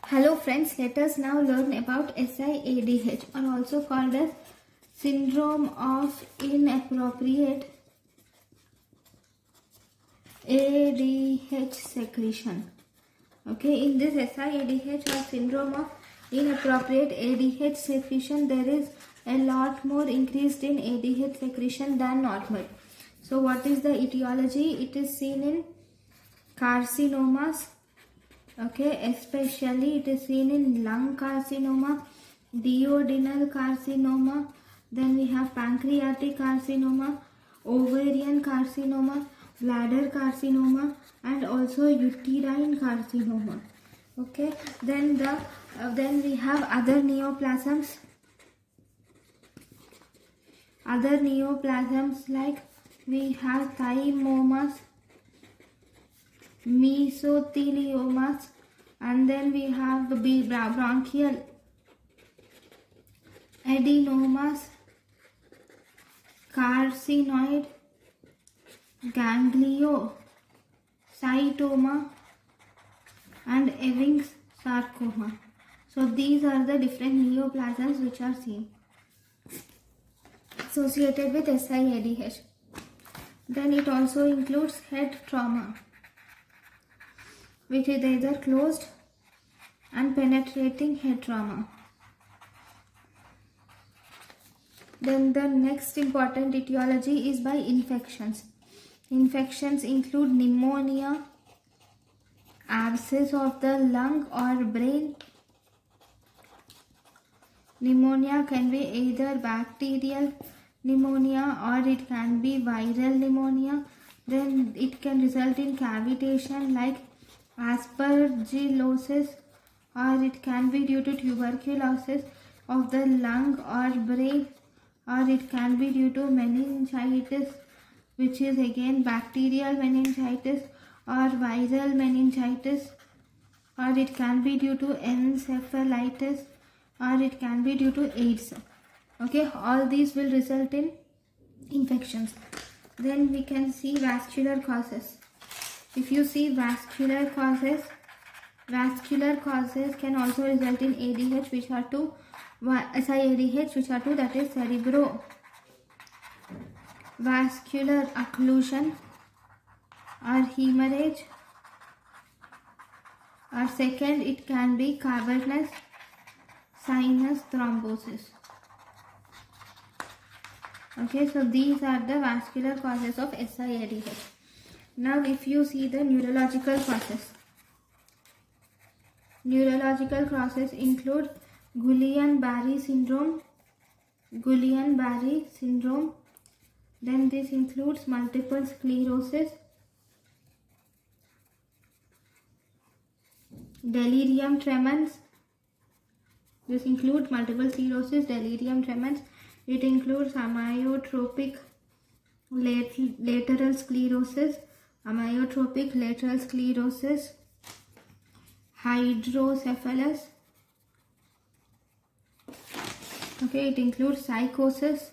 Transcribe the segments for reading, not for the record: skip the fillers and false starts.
Hello friends, let us now learn about SIADH, or also called as Syndrome of Inappropriate ADH Secretion. Okay, in this SIADH or Syndrome of Inappropriate ADH Secretion, there is a lot more increased in ADH secretion than normal. So what is the etiology? It is seen in carcinomas. Okay, especially it is seen in lung carcinoma, duodenal carcinoma, then we have pancreatic carcinoma, ovarian carcinoma, bladder carcinoma, and also uterine carcinoma. Okay, then we have other neoplasms. Other neoplasms like we have thymomas, mesotheliomas, and then we have bronchial adenomas, carcinoid gangliocytoma, and Ewing's sarcoma. So these are the different neoplasms which are seen associated with SIADH. Then it also includes head trauma, which is either closed and penetrating head trauma. Then the next important etiology is by infections. Infections include pneumonia, abscess of the lung or brain. Pneumonia can be either bacterial pneumonia or it can be viral pneumonia. Then it can result in cavitation like aspergillosis, or it can be due to tuberculosis of the lung or brain, or it can be due to meningitis, which is again bacterial meningitis or viral meningitis, or it can be due to encephalitis, or it can be due to AIDS. Okay, all these will result in infections. Then we can see vascular causes. If you see vascular causes can also result in ADH, which are two, SIADH, which are two, that is cerebrovascular occlusion or hemorrhage, or second it can be cavernous sinus thrombosis. Okay, so these are the vascular causes of SIADH. Now if you see the neurological causes. Neurological causes include Guillain-Barré syndrome. Then this includes multiple sclerosis, delirium tremens. This includes multiple sclerosis, delirium tremens. It includes amyotrophic lateral sclerosis, hydrocephalus. Okay, it includes psychosis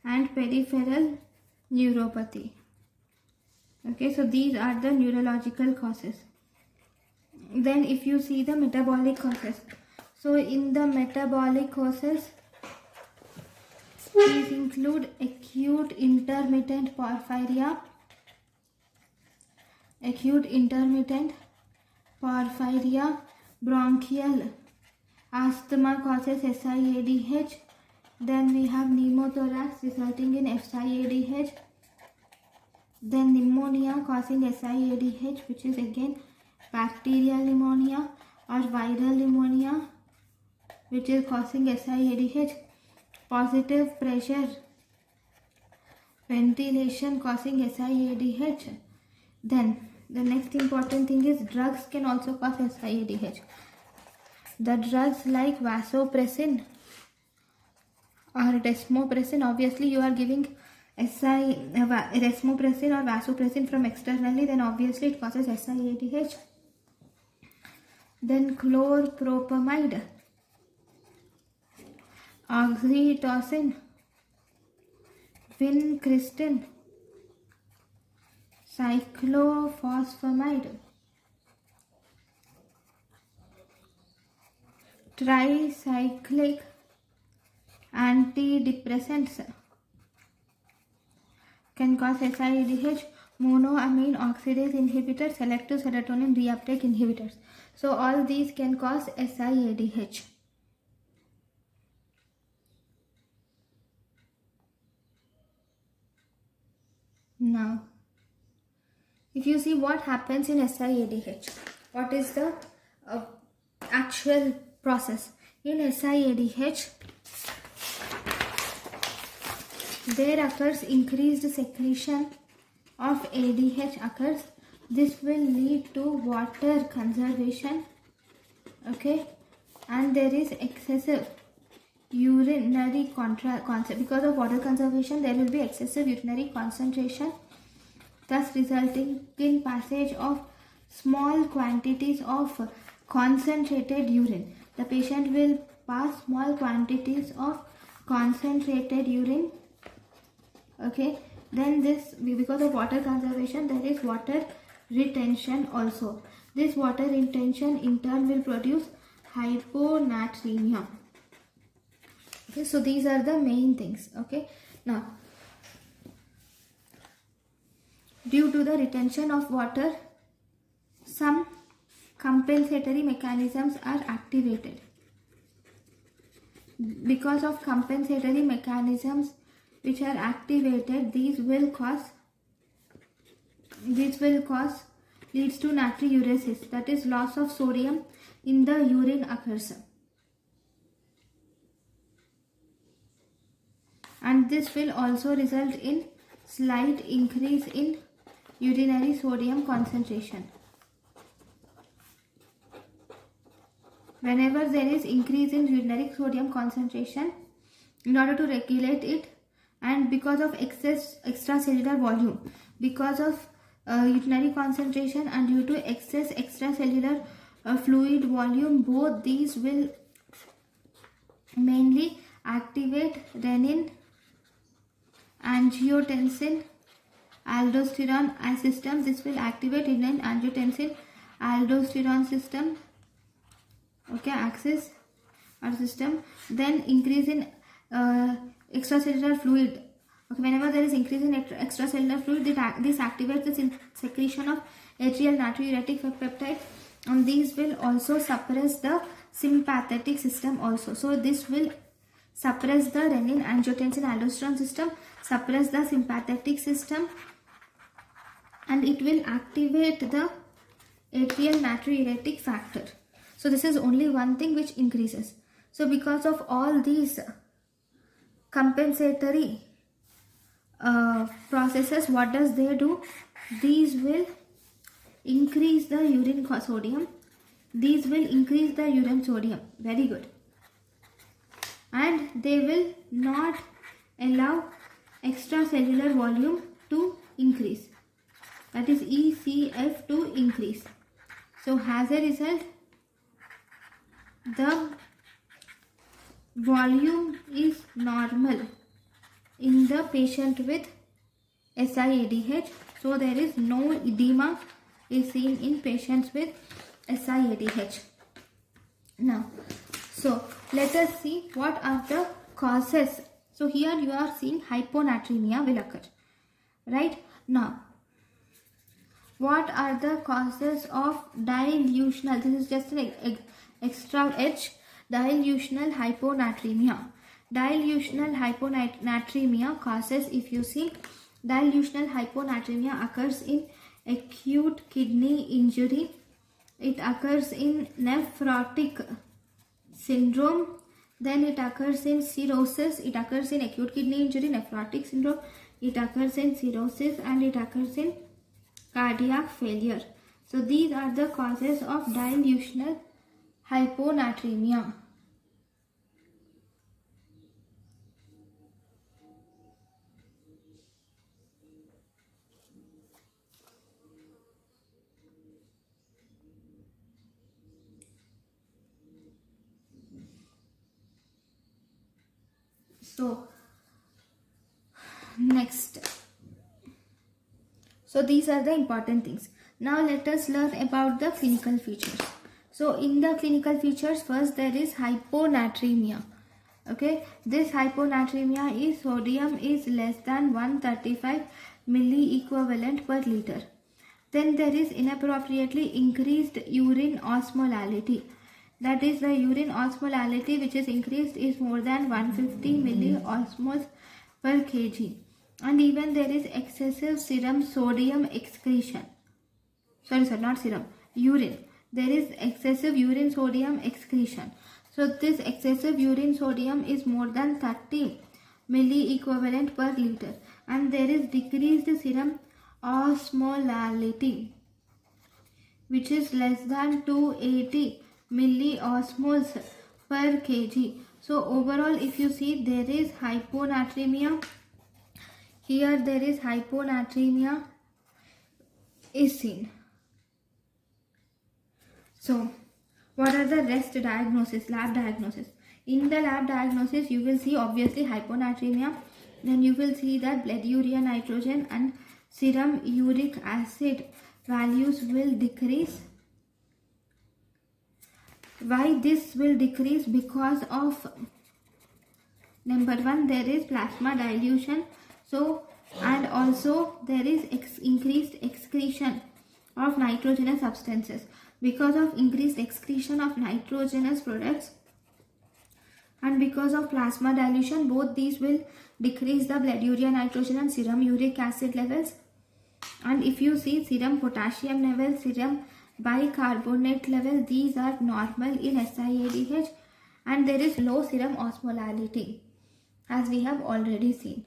and peripheral neuropathy. Okay, so these are the neurological causes. Then if you see the metabolic causes. So in the metabolic causes, these include acute intermittent porphyria, bronchial asthma causes SIADH. Then we have pneumothorax resulting in SIADH. Then pneumonia causing SIADH, which is again bacterial pneumonia or viral pneumonia, which is causing SIADH. Positive pressure ventilation causing SIADH. Then the next important thing is drugs can also cause SIADH. The drugs like vasopressin or desmopressin, obviously you are giving desmopressin or vasopressin from externally, then obviously it causes SIADH. Then chlorpropamide, oxytocin, vincristine, cyclophosphamide, tricyclic antidepressants can cause SIADH. Monoamine oxidase inhibitors, selective serotonin reuptake inhibitors. So all these can cause SIADH. Now, if you see what happens in SIADH, what is the actual process? In SIADH, there occurs increased secretion of ADH occurs. This will lead to water conservation, okay, and there is excessive urinary because of water conservation there will be excessive urinary concentration, thus resulting in passage of small quantities of concentrated urine. The patient will pass small quantities of concentrated urine, okay. Then this, because of water conservation, there is water retention also. This water retention in turn will produce hyponatremia. Okay, so these are the main things. Okay, now due to the retention of water, some compensatory mechanisms are activated. Because of compensatory mechanisms which are activated, these will cause leads to natriuresis, that is loss of sodium in the urine occurs, and this will also result in slight increase in urinary sodium concentration. Whenever there is increase in urinary sodium concentration, in order to regulate it, and because of excess extracellular volume, because of urinary concentration and due to excess extracellular fluid volume, both these will mainly activate renin, angiotensin, aldosterone system. This will activate renin, angiotensin, aldosterone system, okay, axis or system. Then increase in extracellular fluid. Okay, whenever there is increase in extracellular fluid, this activates the secretion of atrial natriuretic peptide, and these will also suppress the sympathetic system also. So this will suppress the renin, angiotensin, aldosterone system, suppress the sympathetic system, and it will activate the atrial natriuretic factor. So this is only one thing which increases. So because of all these compensatory processes, what does they do? These will increase the urine sodium. These will increase the urine sodium. Very good. And they will not allow extracellular volume to increase. That is ECF to increase. So as a result, the volume is normal in the patient with SIADH. So there is no edema is seen in patients with SIADH. Now, so let us see what are the causes. So here you are seeing hyponatremia will occur. Right? Now, what are the causes of dilutional? This is just an extra edge. Dilutional hyponatremia. Dilutional hyponatremia causes, if you see, dilutional hyponatremia occurs in acute kidney injury. It occurs in nephrotic syndrome. Then it occurs in cirrhosis. It occurs in acute kidney injury, nephrotic syndrome. It occurs in cirrhosis, and it occurs in cardiac failure. So these are the causes of dilutional hyponatremia. So next, so these are the important things. Now let us learn about the clinical features. So in the clinical features, first there is hyponatremia. Okay, this hyponatremia is sodium is less than 135 milliequivalent per liter. Then there is inappropriately increased urine osmolality. That is, the urine osmolality which is increased is more than 150 milliosmoles per kg. And even there is excessive serum sodium excretion. Not serum, urine. There is excessive urine sodium excretion. So this excessive urine sodium is more than 30 milliequivalent per liter. And there is decreased serum osmolality, which is less than 280 milliosmoles per kg. So overall, if you see, there is hyponatremia. Here there is hyponatremia is seen. So what are the rest diagnosis, lab diagnosis? In the lab diagnosis, you will see obviously hyponatremia. Then you will see that blood urea nitrogen and serum uric acid values will decrease. Why this will decrease? Because of number one, there is plasma dilution. So, and also there is increased excretion of nitrogenous substances. Because of increased excretion of nitrogenous products and because of plasma dilution, both these will decrease the blood urea nitrogen and serum uric acid levels. And if you see serum potassium level, serum bicarbonate level, these are normal in SiADH, and there is low serum osmolality, as we have already seen.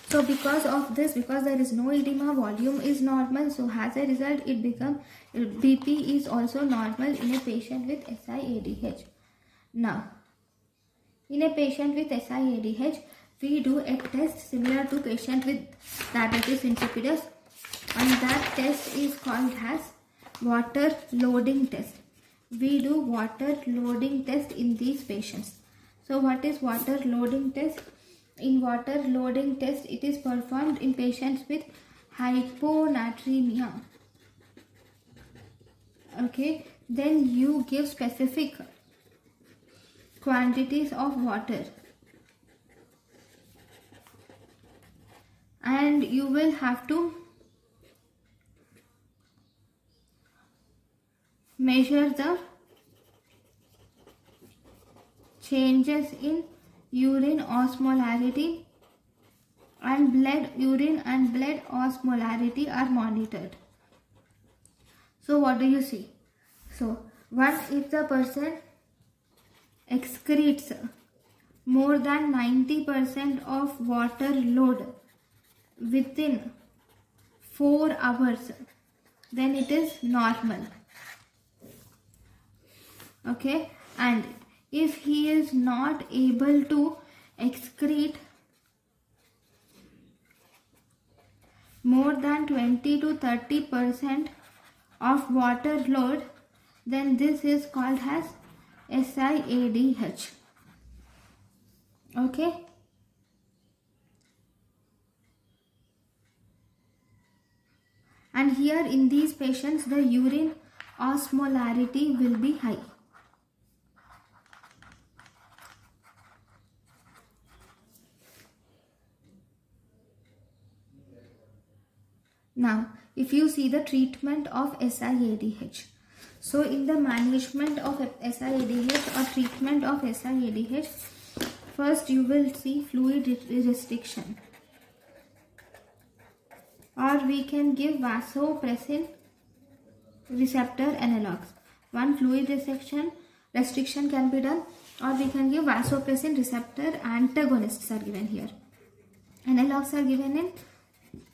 So because of this, because there is no edema, volume is normal, so as a result it becomes BP is also normal in a patient with SiADH. Now, in a patient with SiADH, we do a test similar to patient with diabetes insipidus, and that test is called as water loading test. We do water loading test in these patients. So what is water loading test? In water loading test, it is performed in patients with hyponatremia. Okay, then you give specific quantities of water and you will have to measure the changes in urine osmolarity, and urine and blood osmolarity are monitored. So what do you see? So once if the person excretes more than 90% of water load within 4 hours, then it is normal. Okay, and if he is not able to excrete more than 20 to 30% of water load, then this is called as SiADH. Okay. And here in these patients, the urine osmolarity will be high. Now, if you see the treatment of SiADH. So, in the management of SiADH or treatment of SiADH, first you will see fluid restriction. Or we can give vasopressin receptor analogs. One fluid restriction can be done, or we can give vasopressin receptor antagonists are given here. Analogs are given in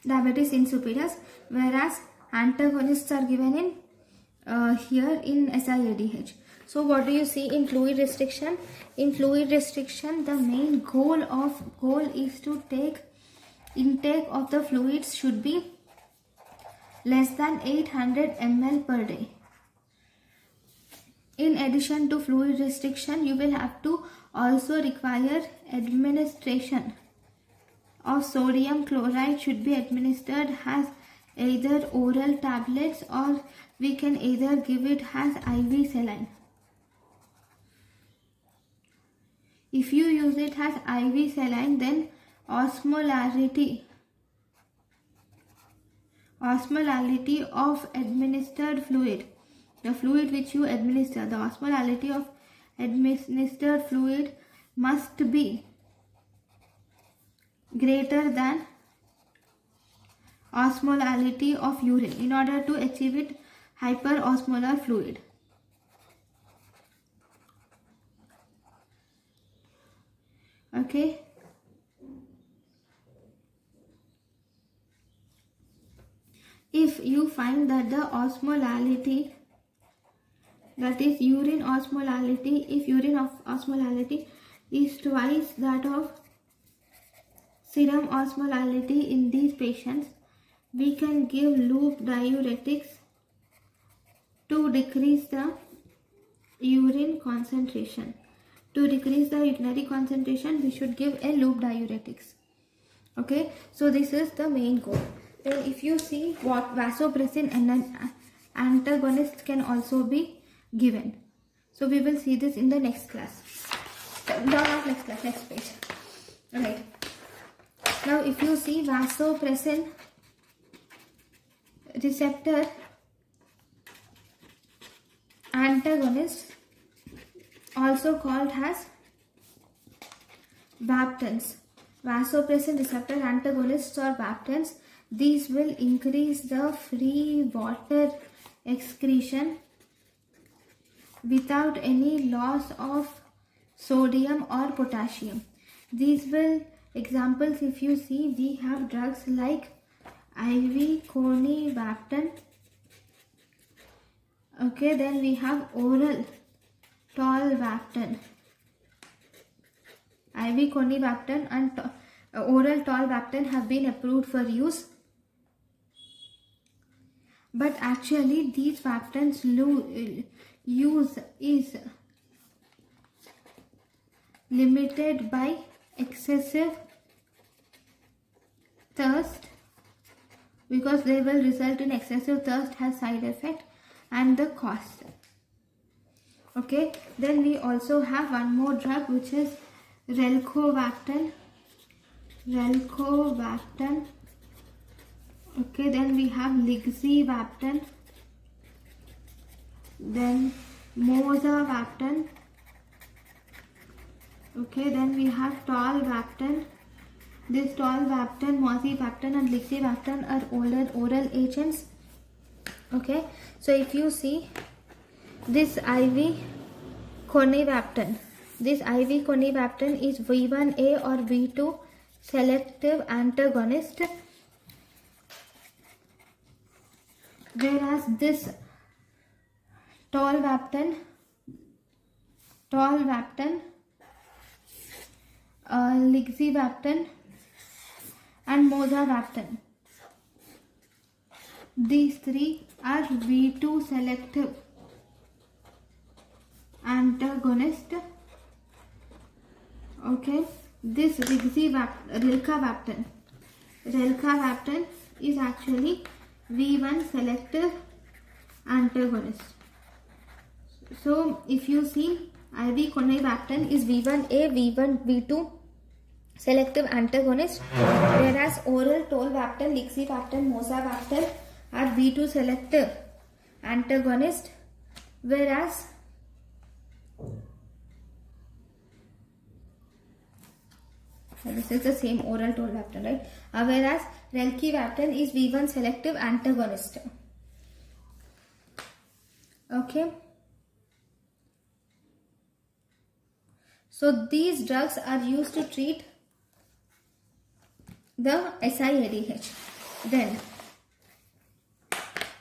diabetes insipidus, whereas antagonists are given in here in SiADH. So what do you see in fluid restriction? In fluid restriction, the main goal is to take intake of the fluids should be less than 800 ml per day. In addition to fluid restriction, you will have to also require administration of sodium chloride should be administered as either oral tablets or we can either give it as IV saline. If you use it as IV saline, then osmolarity of administered fluid, the fluid which you administer, the osmolarity of administered fluid must be greater than osmolarity of urine in order to achieve it hyperosmolar fluid. Okay. If you find that the osmolarity, that is urine osmolarity, if urine osmolarity is twice that of serum osmolarity in these patients, we can give loop diuretics to decrease the urine concentration. To decrease the urinary concentration, we should give a loop diuretics. Okay, so this is the main goal. Then if you see what vasopressin and antagonists can also be given. So we will see this in the next class. No, not next class, next page. Alright. Now if you see vasopressin receptor antagonist, also called as vaptans. Vasopressin receptor antagonists or vaptans, these will increase the free water excretion without any loss of sodium or potassium. These will, examples if you see, we have drugs like IV conivaptan. Okay, then we have oral tolvaptan. IV conivaptan and oral tolvaptan have been approved for use. But actually these vaptans use is limited by excessive thirst, because they will result in excessive thirst as side effect and the cost. Okay, then we also have one more drug which is relcovaptan. Okay, then we have lixivaptan, then mozavaptan. Okay, then we have tolvaptan. This tolvaptan, mozavaptan and lixivaptan are oral agents. Okay, so if you see this IV conivaptan, this IV conivaptan is V1A or V2 selective antagonist, whereas this tolvaptan, lixivaptan and mozavaptan, these three are V2 selective antagonist. Okay, this relcavaptan is actually V1 selective antagonist. So if you see, IV conivaptan is V1A, V2 selective antagonist, whereas oral tolvaptan, lixivaptan, mozavaptan are V2 selective antagonist, whereas this is the same oral tolvaptan, right? Whereas relcavaptan is V1 selective antagonist. Okay. So these drugs are used to treat the SIADH. Then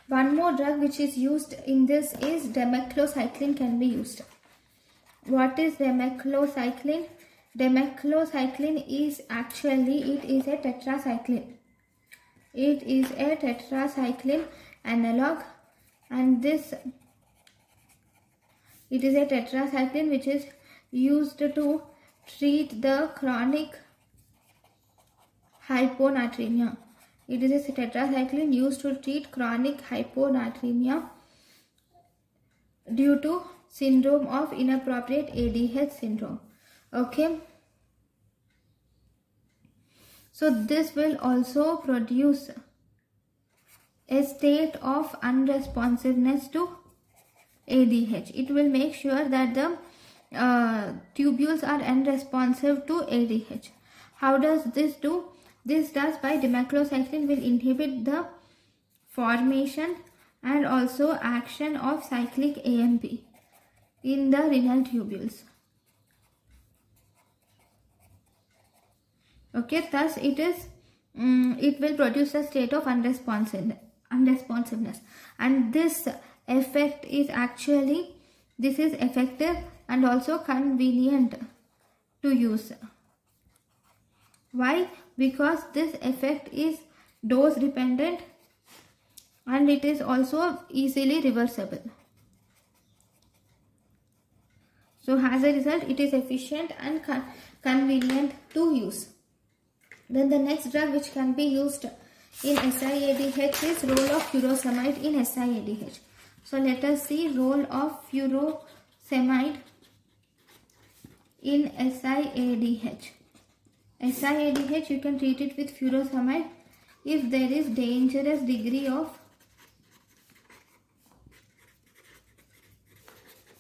one more drug which is used in this is demeclocycline can be used. What is demeclocycline? Demeclocycline is actually, it is a tetracycline. It is a tetracycline analog, and this, it is a tetracycline which is used to treat the chronic hyponatremia. It is a tetracycline used to treat chronic hyponatremia due to syndrome of inappropriate ADH syndrome. Okay. So this will also produce a state of unresponsiveness to ADH. It will make sure that the tubules are unresponsive to ADH. How does this do? This does by demaclocycline will inhibit the formation and also action of cyclic AMP in the renal tubules. Okay, thus it will produce a state of unresponsiveness, and this effect is actually, this is effective and also convenient to use. Why? Because this effect is dose dependent and it is also easily reversible. So as a result, it is efficient and convenient to use. Then the next drug which can be used in SIADH is role of furosemide in SIADH. So let us see role of furosemide in SIADH. SIADH, you can treat it with furosemide if there is dangerous degree of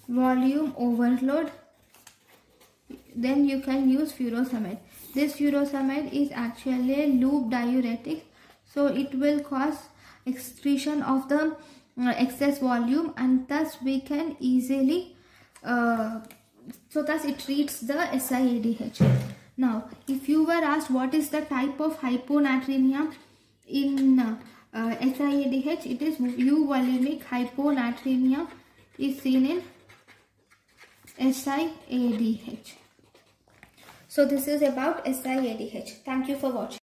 volume overload, then you can use furosemide. This furosemide is actually a loop diuretic, so it will cause excretion of the excess volume, and thus we can easily thus it treats the SIADH. Now, if you were asked what is the type of hyponatremia in SIADH, it is euvolemic hyponatremia is seen in SIADH. So this is about SIADH. Thank you for watching.